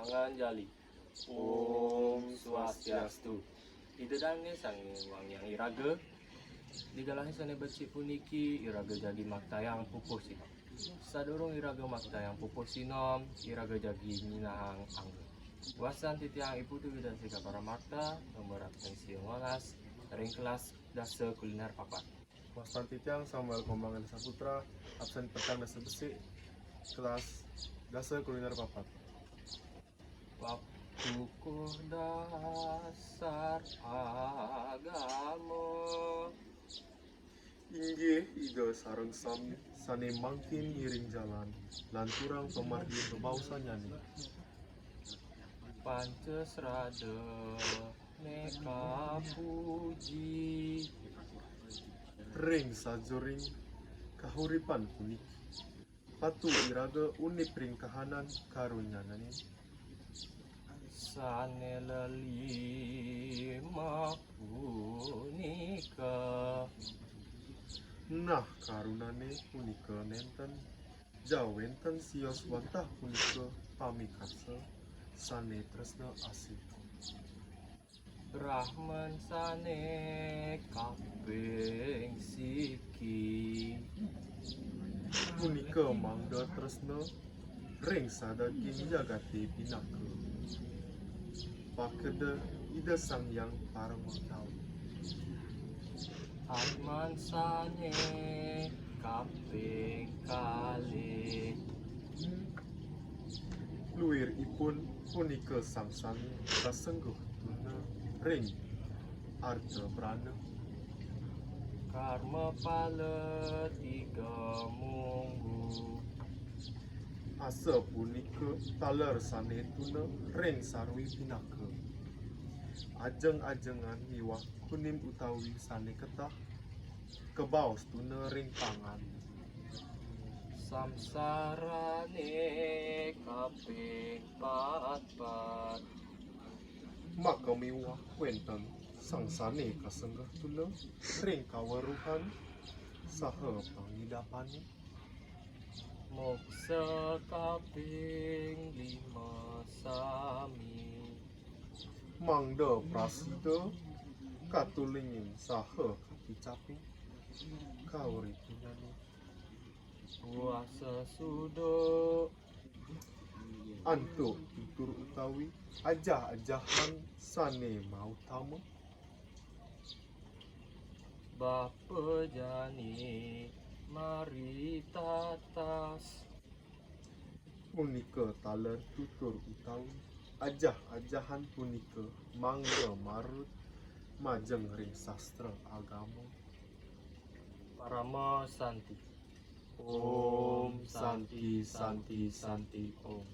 panganjali. Om Swastiastu. Idedane sange wangyang iraga. Digalahi sane beci puniki iraga jagi maktayang pupuh sinom. Sadurung iraga maktayang pupuh sinom, iraga jagi minahang angga. Wasan titiang ibu tu bidan sika para marta, nomor absensi 15, ring kelas dasa kuliner papat. Wasan titiang Samuel Kombangan Saputra, absen petang dasa besi, kelas dasa kuliner papat. Waktuku dasar agama. Inggih ida sareng sami sane mangkin ngiring jalan lan turang pemargi bebausa nyani. Pancesrada neka puji. Ring sajoring kahuripan puniki. Patu iraga unip ring kahanan karunyanani. Sane lelima punika. Nah karunane punika nenten jawenten sios wantah punika pamikarsa sane tresna asih. Brahman sane kaping siki. Punika mangga tresna ring sadaging jagati pinaka. Pakeda ida sang yang paramatawi. Atman sane kaping kalih. Luir ipun punika sang sami kasengguh tuna ring arta prana. Karma pala tiga munggu. Asa punika taler sane tuna ring sarwi pinaka. Ajeng-ajengan miwah kunim utawi sane ketah kebaos tuna ring pangan. Samsarane kaping pat-pat. Maka miwah wenten sang sane kasenggah tuna ring kaweruhan saha pangidapane. Moksa kaping 5 sami. Mangda prasida katulingin saha kapicaping kauritinane. Puasa sudo. Antuk tutur utawi ajah-ajahan sane mautama. Bapa jani mari tatas. Punika taler tutur utawi ajah-ajahan punika mangga marut majeng ring sastra agama. Parama Santi. Om Santi Santi Santi Om.